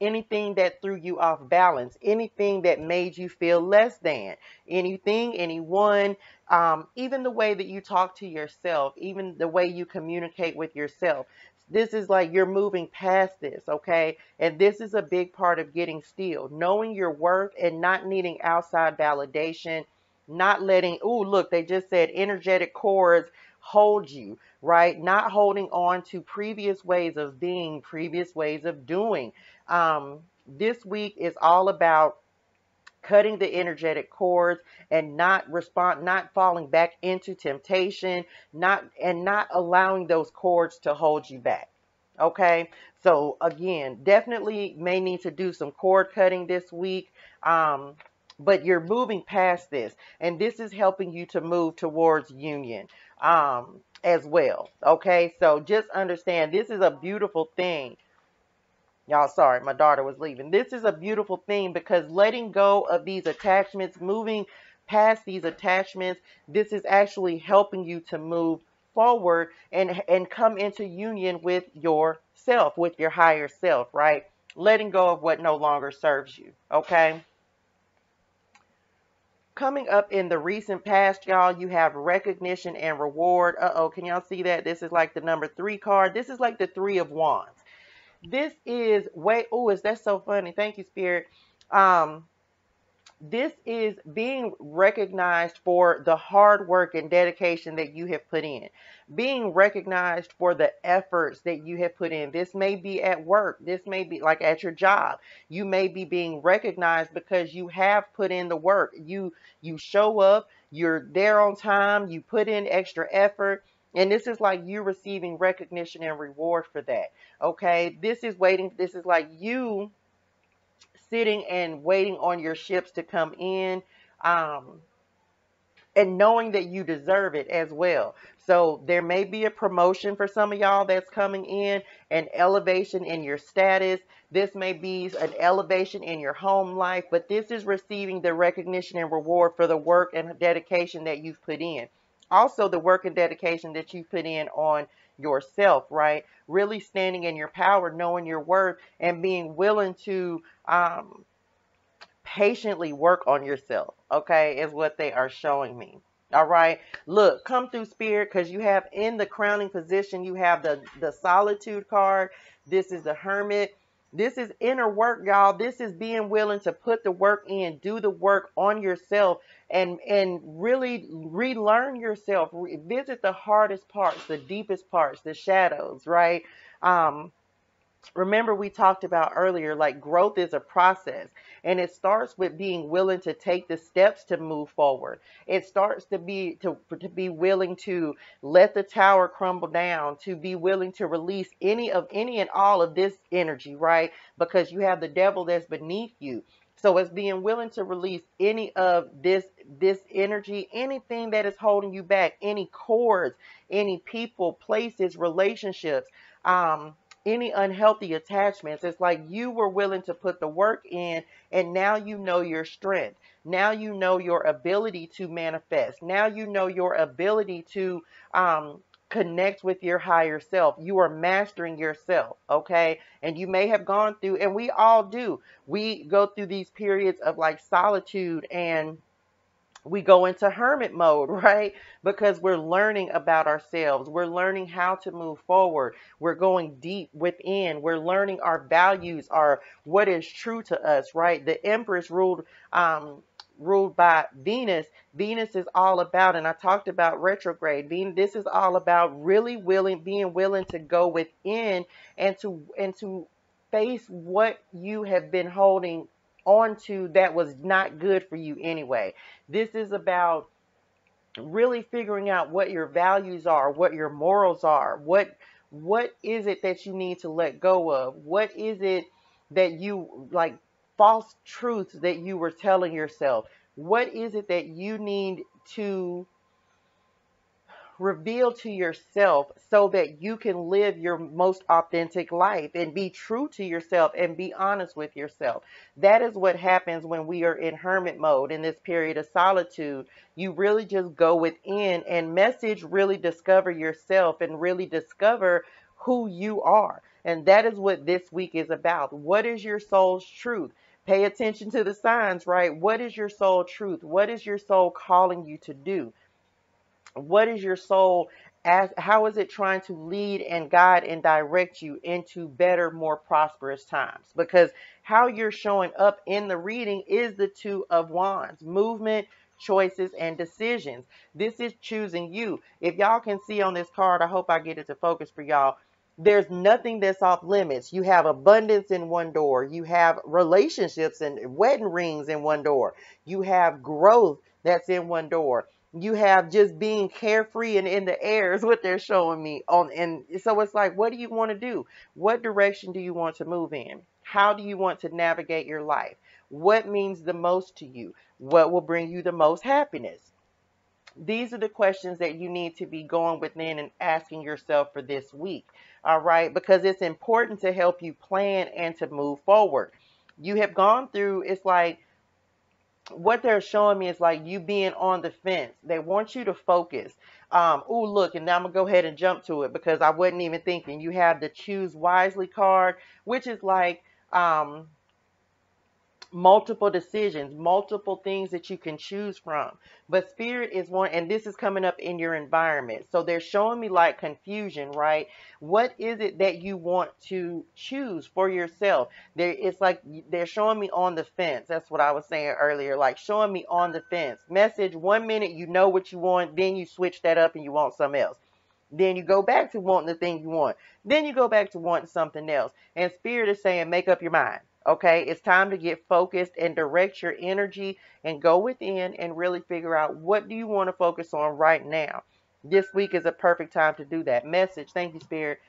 Anything that threw you off balance, anything that made you feel less than, anything, anyone, even the way that you talk to yourself, even the way you communicate with yourself. This is like you're moving past this, okay? And this is a big part of getting still, knowing your worth and not needing outside validation, not letting, oh, look, they just said energetic cords hold you, right? Not holding on to previous ways of being, previous ways of doing. This week is all about cutting the energetic cords and not falling back into temptation, not allowing those cords to hold you back. Okay. So again, definitely may need to do some cord cutting this week. But you're moving past this, and this is helping you to move towards union as well. Okay. So just understand this is a beautiful thing. Y'all, sorry, my daughter was leaving. This is a beautiful thing because letting go of these attachments, moving past these attachments, this is actually helping you to move forward and come into union with yourself, with your higher self, right? Letting go of what no longer serves you, okay? Coming up in the recent past, y'all, you have recognition and reward. Uh-oh, can y'all see that? This is like the number 3 card. This is like the 3 of Wands. This is is that so funny? Thank you, Spirit. This is being recognized for the hard work and dedication that you have put in, being recognized for the efforts that you have put in. This may be at work. This may be like at your job. You may be being recognized because you have put in the work. You show up, you're there on time, you put in extra effort. And this is like you receiving recognition and reward for that. Okay. This is like you sitting and waiting on your ships to come in, and knowing that you deserve it as well. So there may be a promotion for some of y'all that's coming in, an elevation in your status. This may be an elevation in your home life, but this is receiving the recognition and reward for the work and dedication that you've put in. Also, the work and dedication that you put in on yourself, right? Really standing in your power, knowing your worth, and being willing to patiently work on yourself, okay, is what they are showing me. All right. Look, come through, Spirit, because you have in the crowning position, you have the solitude card. This is the Hermit. This is inner work, y'all. This is being willing to put the work in, do the work on yourself, and really relearn yourself. Visit the hardest parts, the deepest parts, the shadows, right? Remember we talked about earlier, like growth is a process, And it starts with being willing to take the steps to move forward. It starts to be willing to let the tower crumble down, to be willing to release any and all of this energy, right? Because you have the devil that's beneath you. So it's being willing to release any of this energy, anything that is holding you back, any cords, any people, places, relationships, any unhealthy attachments. It's like you were willing to put the work in, and now you know your strength. Now you know your ability to manifest. Now you know your ability to connect with your higher self. You are mastering yourself, okay? And you may have gone through, and we all do. We go through these periods of like solitude, and we go into hermit mode, right? Because we're learning about ourselves. We're learning how to move forward. We're going deep within. We're learning our values, are what is true to us, right? The Empress ruled by Venus. Venus is all about, and I talked about retrograde. This is all about really being willing to go within and to face what you have been holding onto that was not good for you anyway. This is about really figuring out what your values are, what your morals are, what is it that you need to let go of? What is it that you like, false truths that you were telling yourself? What is it that you need to reveal to yourself so that you can live your most authentic life and be true to yourself and be honest with yourself? That is what happens when we are in hermit mode in this period of solitude. You really just go within and really discover yourself and really discover who you are. And that is what this week is about. What is your soul's truth? Pay attention to the signs, right? What is your soul truth? What is your soul calling you to do? What is your soul how is it trying to lead and guide and direct you into better, more prosperous times? Because how you're showing up in the reading is the Two of Wands: movement, choices, and decisions. This is choosing you. If y'all can see on this card, I hope I get it to focus for y'all. There's nothing that's off limits. You have abundance in one door. You have relationships and wedding rings in one door. You have growth that's in one door. You have just being carefree and in the air is what they're showing me on. And so it's like, what do you want to do? What direction do you want to move in? How do you want to navigate your life? What means the most to you? What will bring you the most happiness? These are the questions that you need to be going within and asking yourself for this week. All right. Because it's important to help you plan and to move forward. You have gone through, it's like, what they're showing me is like you being on the fence. They want you to focus. Oh, look, and now I'm going to go ahead and jump to it because I wasn't even thinking. You have the choose wisely card, which is like multiple decisions, multiple things that you can choose from. But spirit is one, and this is coming up in your environment. So they're showing me like confusion, right? What is it that you want to choose for yourself? It's like they're showing me on the fence. That's what I was saying earlier, like showing me on the fence. Message, 1 minute you know what you want, then you switch that up and you want something else. Then you go back to wanting the thing you want. Then you go back to wanting something else. And spirit is saying, make up your mind. Okay, it's time to get focused and direct your energy and go within and really figure out what do you want to focus on right now. This week is a perfect time to do that. Message, thank you, Spirit.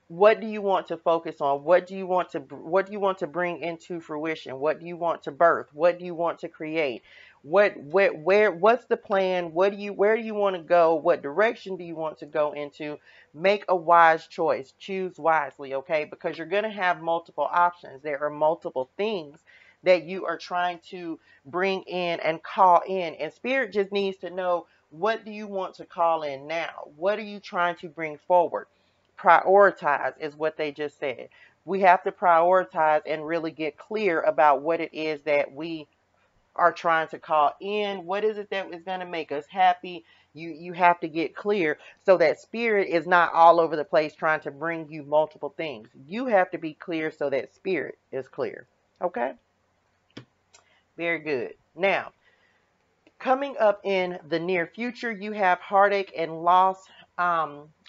What do you want to focus on? What do you want to bring into fruition? What do you want to birth? What do you want to create? What's the plan? Where do you want to go? What direction do you want to go into? Make a wise choice. Choose wisely, okay? Because you're going to have multiple options. There are multiple things that you are trying to bring in and call in. And spirit just needs to know, what do you want to call in now? What are you trying to bring forward? Prioritize is what they just said. We have to prioritize and really get clear about what it is that we are trying to call in. What is it that is going to make us happy? You have to get clear so that spirit is not all over the place trying to bring you multiple things. You have to be clear so that spirit is clear. Okay? Very good. Now, coming up in the near future, you have heartache and loss.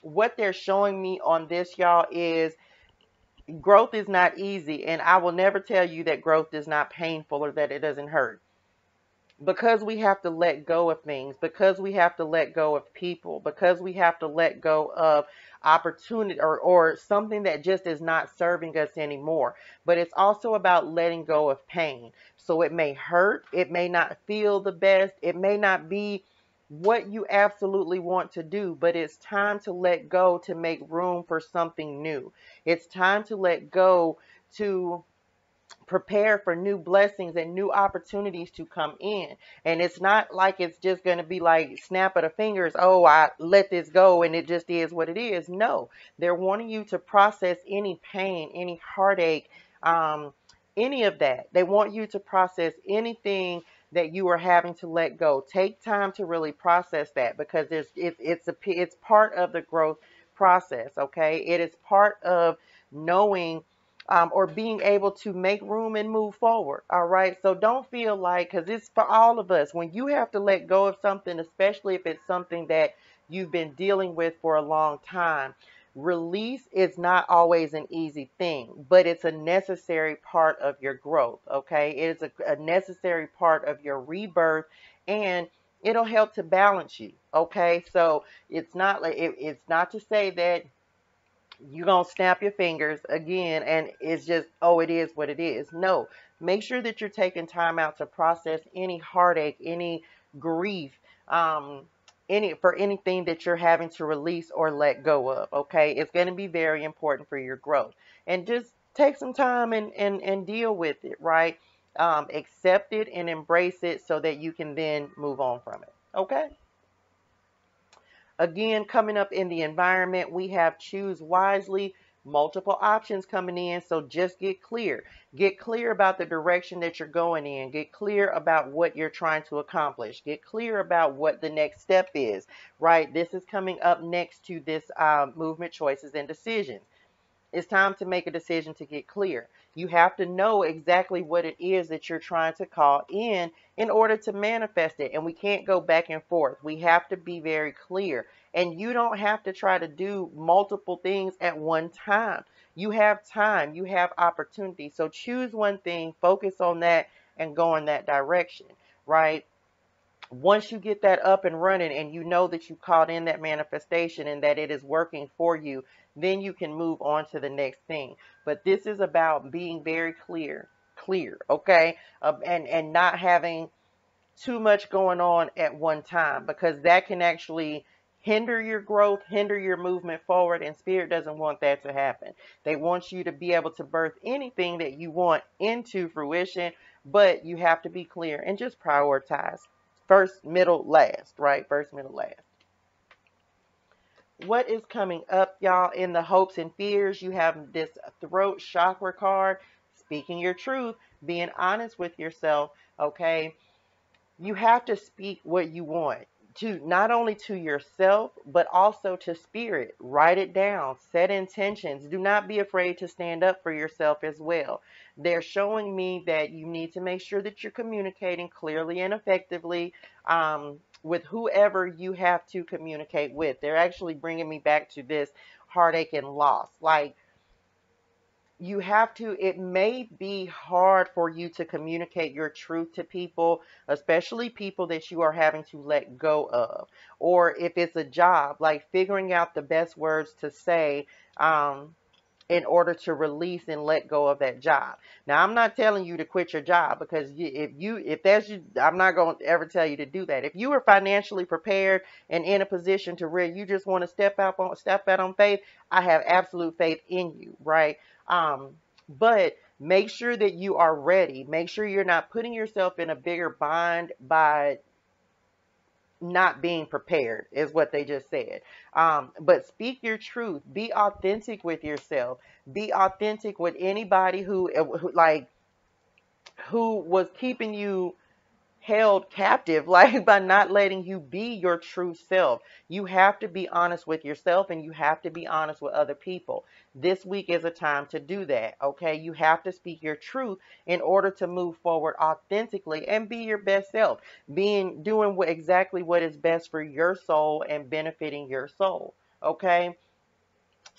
What they're showing me on this, y'all, is Growth is not easy, and I will never tell you that growth is not painful or that it doesn't hurt, because we have to let go of things, because we have to let go of people, because we have to let go of opportunity, or something that just is not serving us anymore. But it's also about letting go of pain. So it may hurt, it may not feel the best, it may not be what you absolutely want to do, but it's time to let go to make room for something new. It's time to let go to prepare for new blessings and new opportunities to come in. And it's not like it's just going to be like snap of the fingers, oh, I let this go and it just is what it is. No, they're wanting you to process any pain, any heartache, um, any of that. They want you to process anything that you are having to let go. Take time to really process that, because it's part of the growth process. Okay, it is part of knowing, or being able to make room and move forward. All right. So don't feel like, because it's for all of us, when you have to let go of something, especially if it's something that you've been dealing with for a long time, release is not always an easy thing, but it's a necessary part of your growth. Okay. It is a necessary part of your rebirth, and it'll help to balance you. Okay. So it's not like, it's not to say that you're going to snap your fingers again and it's just, oh, it is what it is. No, make sure that you're taking time out to process any heartache, any grief, um, for anything that you're having to release or let go of. Okay, it's going to be very important for your growth, and just take some time and deal with it, right? Accept it and embrace it so that you can then move on from it. Okay. Again, coming up in the environment, we have choose wisely, multiple options coming in. So just get clear. Get clear about the direction that you're going in. Get clear about what you're trying to accomplish. Get clear about what the next step is, right? This is coming up next to this movement, choices, and decisions. It's time to make a decision to get clear. You have to know exactly what it is that you're trying to call in order to manifest it. And we can't go back and forth. We have to be very clear. And you don't have to try to do multiple things at one time. You have time, you have opportunity. So choose one thing, focus on that, and go in that direction, right? Once you get that up and running and you know that you called in that manifestation and that it is working for you, then you can move on to the next thing. But this is about being very clear, okay? And not having too much going on at one time, because that can actually hinder your growth, hinder your movement forward, and spirit doesn't want that to happen. They want you to be able to birth anything that you want into fruition, but you have to be clear and just prioritize. First, middle, last, right? First, middle, last. What is coming up, y'all, in the hopes and fears? You have this throat chakra card, speaking your truth, being honest with yourself, okay? You have to speak what you want, to not only to yourself but also to spirit. Write it down, set intentions. Do not be afraid to stand up for yourself as well. They're showing me that you need to make sure that you're communicating clearly and effectively, with whoever you have to communicate with. They're actually bringing me back to this heartache and loss. Like, you have to, it may be hard for you to communicate your truth to people, especially people that you are having to let go of. Or if it's a job, like figuring out the best words to say, in order to release and let go of that job. Now, I'm not telling you to quit your job, because if that's you, I'm not going to ever tell you to do that. If you are financially prepared and in a position to where you just want to step out on faith, I have absolute faith in you, right? But make sure that you are ready. Make sure you're not putting yourself in a bigger bind by not being prepared, is what they just said. But speak your truth. Be authentic with yourself. Be authentic with anybody who was keeping you held captive, like by not letting you be your true self. You have to be honest with yourself, and you have to be honest with other people. This week is a time to do that. Okay, you have to speak your truth in order to move forward authentically and be your best self, doing exactly what is best for your soul and benefiting your soul. Okay,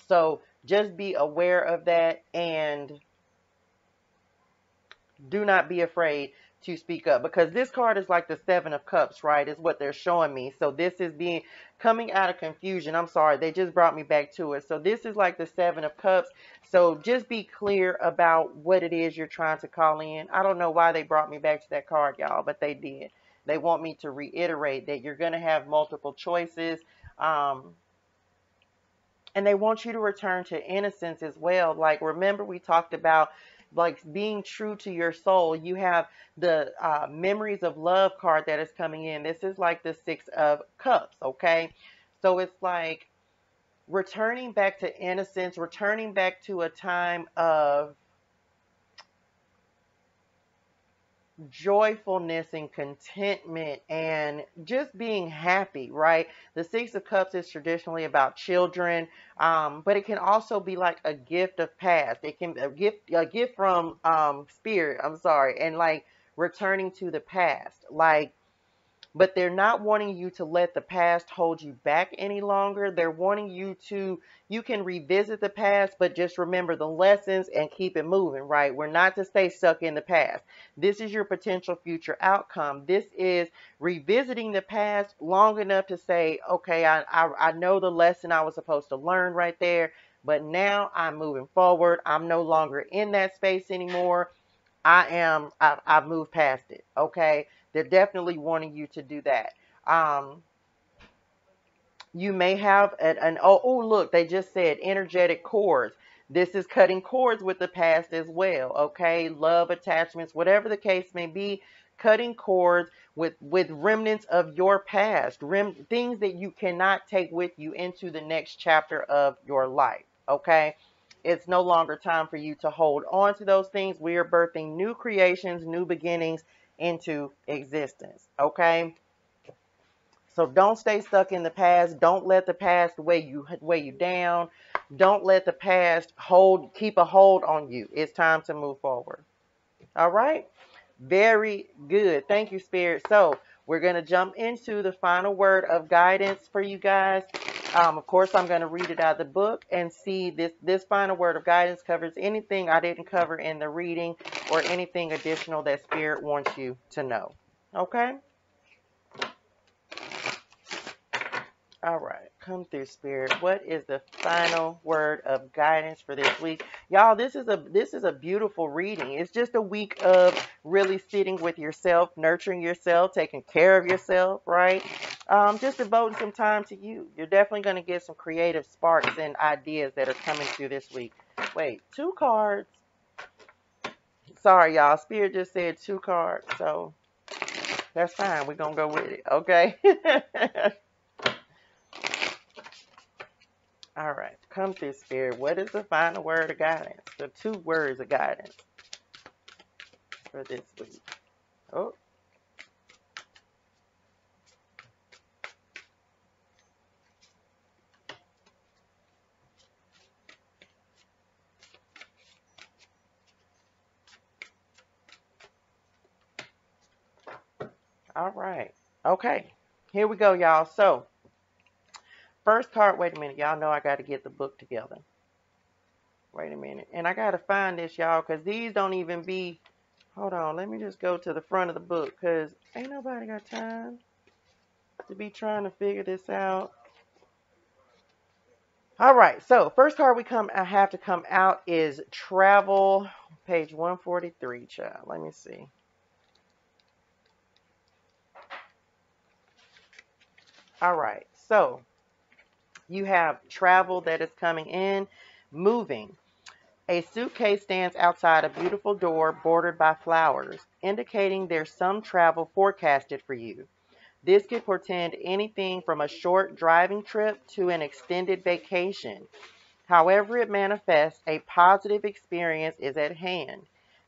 so just be aware of that, and do not be afraid to speak up, because this card is like the Seven of Cups, right? Is what they're showing me. So this is being coming out of confusion. I'm sorry, they just brought me back to it. So this is like the Seven of Cups. So just be clear about what it is you're trying to call in. I don't know why they brought me back to that card, y'all, but they did. They want me to reiterate that you're going to have multiple choices. And they want you to return to innocence as well. Like, remember we talked about like being true to your soul. You have the memories of love card that is coming in. This is like the Six of Cups, okay? So it's like returning back to innocence, returning back to a time of joyfulness and contentment and just being happy, right? The Six of Cups is traditionally about children, but it can also be like a gift of past. It can be a gift from spirit. I'm sorry, and like returning to the past, like. But they're not wanting you to let the past hold you back any longer. They're wanting you to, you can revisit the past, but just remember the lessons and keep it moving, right? We're not to stay stuck in the past. This is your potential future outcome. This is revisiting the past long enough to say, okay, I know the lesson I was supposed to learn right there, but now I'm moving forward. I'm no longer in that space anymore. I've moved past it. Okay. They're definitely wanting you to do that. You may have look, they just said energetic cords. This is cutting cords with the past as well. Okay. Love, attachments, whatever the case may be, cutting cords with remnants of your past, things that you cannot take with you into the next chapter of your life. Okay. It's no longer time for you to hold on to those things. We are birthing new creations, new beginnings into existence. Okay. So don't stay stuck in the past. Don't let the past weigh you down. Don't let the past keep a hold on you. It's time to move forward. All right. Very good. Thank you, Spirit. So we're going to jump into the final word of guidance for you guys. Of course, I'm going to read it out of the book and see this final word of guidance covers anything I didn't cover in the reading or anything additional that Spirit wants you to know. Okay? All right, come through, Spirit. What is the final word of guidance for this week? Y'all, this is a beautiful reading. It's just a week of really sitting with yourself, nurturing yourself, taking care of yourself, right? Just devoting some time to you. You're definitely going to get some creative sparks and ideas that are coming through this week. Wait, 2 cards. Sorry, y'all. Spirit just said 2 cards, so that's fine. We're going to go with it, okay? All right, come through, Spirit. What is the final word of guidance? The 2 words of guidance for this week. Oh. All right. Okay. Here we go, y'all. So, first card. Wait a minute. Y'all know I got to get the book together. Wait a minute. And I got to find this, y'all, because these don't even be... Hold on. Let me just go to the front of the book, because ain't nobody got time to be trying to figure this out. All right. So, first card I have to come out is Travel, page 143, child. Let me see. All right. So, you have travel that is coming in, moving. A suitcase stands outside a beautiful door bordered by flowers, indicating there's some travel forecasted for you. This could portend anything from a short driving trip to an extended vacation. However it manifests, a positive experience is at hand.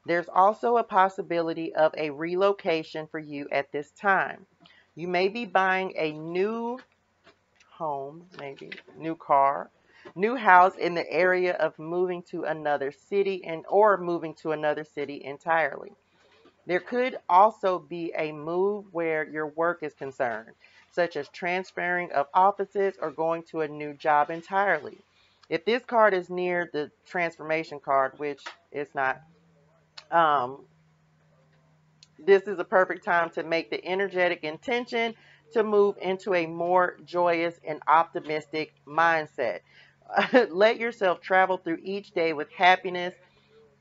There's also a possibility of a relocation for you at this time. You may be buying a new home, maybe new car, new house in the area of moving to another city or moving to another city entirely. There could also be a move where your work is concerned, such as transferring of offices or going to a new job entirely. If this card is near the transformation card, which it's not, um, this is a perfect time to make the energetic intention to move into a more joyous and optimistic mindset. Let yourself travel through each day with happiness.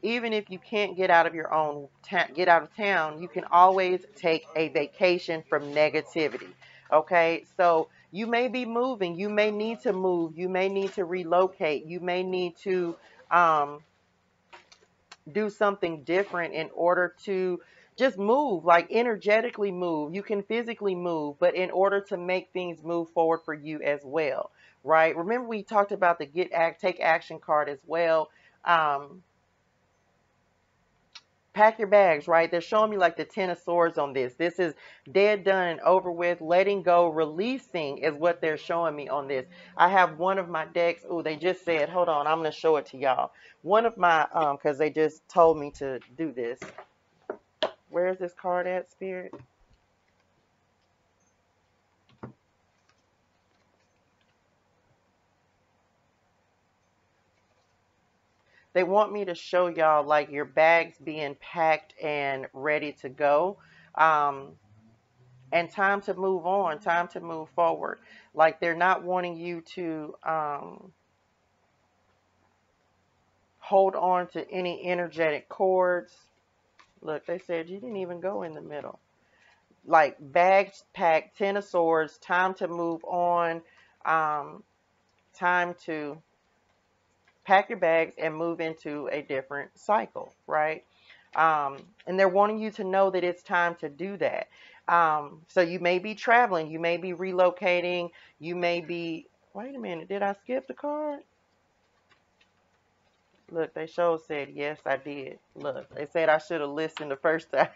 Even if you can't get out of your own get out of town, you can always take a vacation from negativity. Okay, so you may be moving, you may need to move, you may need to relocate, you may need to um, do something different in order to just move, like energetically move. You can physically move, but in order to make things move forward for you as well, right? Remember we talked about the take action card as well. Um, Pack your bags, right? They're showing me like the Ten of Swords on this. This is dead, done, and over with. Letting go, releasing is what they're showing me on this. I have one of my decks. Oh, they just said, hold on, I'm going to show it to y'all. One of my, because they just told me to do this. Where is this card at, Spirit? They want me to show y'all like your bags being packed and ready to go. Um, and time to move on, time to move forward. Like they're not wanting you to hold on to any energetic cords. Look, they said you didn't even go in the middle. Like bags packed, Ten of Swords, time to move on, time to pack your bags and move into a different cycle, right? And they're wanting you to know that it's time to do that. So you may be traveling, you may be relocating, you may be, wait a minute, did I skip the card? Look, they sure said, yes, I did. Look, they said I should have listened the first time.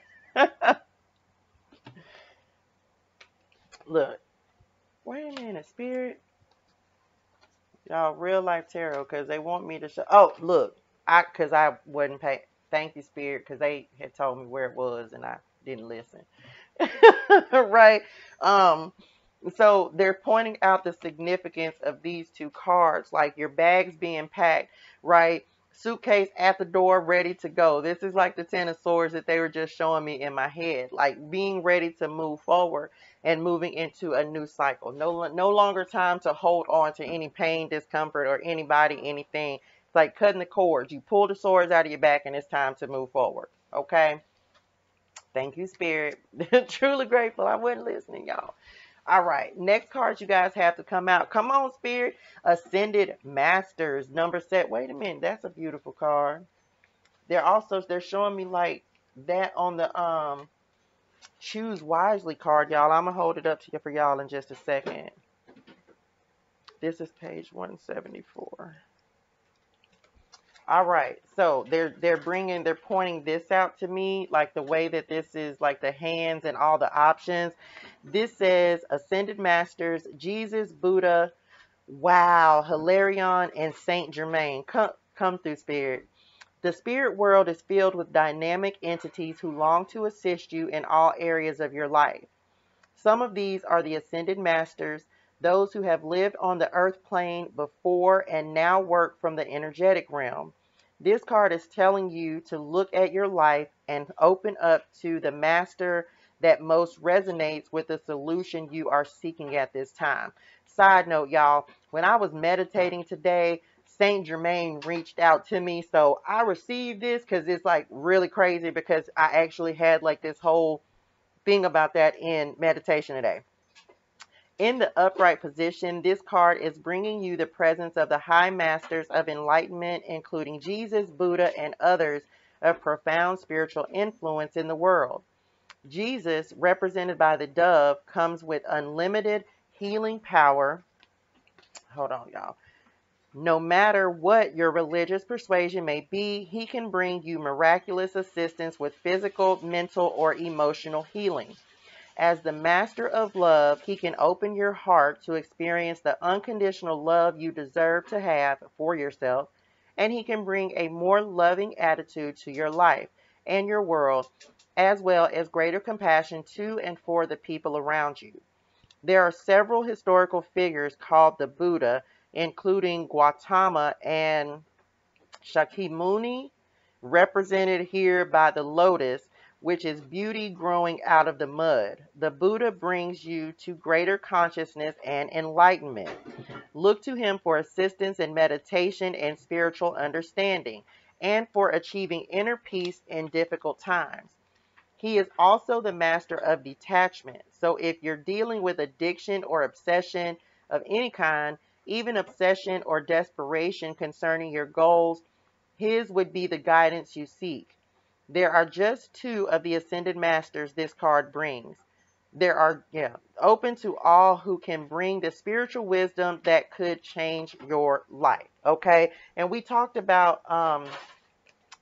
Look, wait a minute, Spirit. Y'all, real life tarot, because they want me to show. Oh, look, because I wasn't paying. Thank you, Spirit, because they had told me where it was and I didn't listen. Right? So they're pointing out the significance of these two cards, like your bags being packed, right? Suitcase at the door, ready to go. This is like the Ten of Swords that they were just showing me in my head, like being ready to move forward and moving into a new cycle. No longer time to hold on to any pain, discomfort, or anybody, anything. It's like cutting the cords. You pull the swords out of your back and it's time to move forward. Okay? Thank you, Spirit. Truly grateful. I wasn't listening, y'all. All right, next card you guys have to come out. Come on, Spirit. Ascended Masters, number set. Wait a minute, that's a beautiful card. They're showing me like that on the Choose Wisely card, y'all. I'm gonna hold it up to you for y'all in just a second. This is page 174. All right, so they're pointing this out to me, like the way that this is like the hands and all the options. This says Ascended Masters, Jesus, Buddha, wow, Hilarion, and Saint Germain. Come through, Spirit. The spirit world is filled with dynamic entities who long to assist you in all areas of your life. Some of these are the Ascended Masters, those who have lived on the earth plane before and now work from the energetic realm. This card is telling you to look at your life and open up to the master that most resonates with the solution you are seeking at this time. Side note, y'all, when I was meditating today, Saint Germain reached out to me, so I received this because it's like really crazy because I actually had like this whole thing about that in meditation today. In the upright position, this card is bringing you the presence of the high masters of enlightenment, including Jesus, Buddha, and others of profound spiritual influence in the world. Jesus, represented by the dove, comes with unlimited healing power. Hold on, y'all. No matter what your religious persuasion may be, he can bring you miraculous assistance with physical, mental, or emotional healing. As the master of love, he can open your heart to experience the unconditional love you deserve to have for yourself, and he can bring a more loving attitude to your life and your world, as well as greater compassion to and for the people around you. There are several historical figures called the Buddha, including Gautama and Shakyamuni, represented here by the lotus, which is beauty growing out of the mud. The Buddha brings you to greater consciousness and enlightenment. Look to him for assistance in meditation and spiritual understanding, and for achieving inner peace in difficult times. He is also the master of detachment. So if you're dealing with addiction or obsession of any kind, even obsession or desperation concerning your goals, his would be the guidance you seek. There are just two of the ascended masters this card brings. There are, open to all who can bring the spiritual wisdom that could change your life. Okay. And we talked about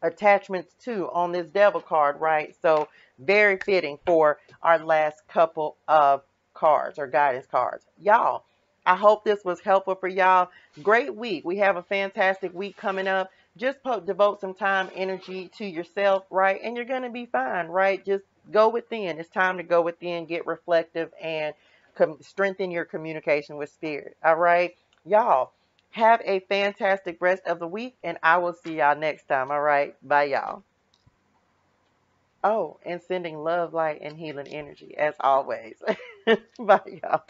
attachments too on this devil card, right? So very fitting for our last couple of cards or guidance cards. Y'all, I hope this was helpful for y'all. Great week. We have a fantastic week coming up. Just devote some time, energy to yourself, right? And you're going to be fine, right? Just go within. It's time to go within, get reflective, and strengthen your communication with spirit. All right? Y'all, have a fantastic rest of the week, and I will see y'all next time. All right? Bye, y'all. Oh, and sending love, light, and healing energy as always. Bye, y'all.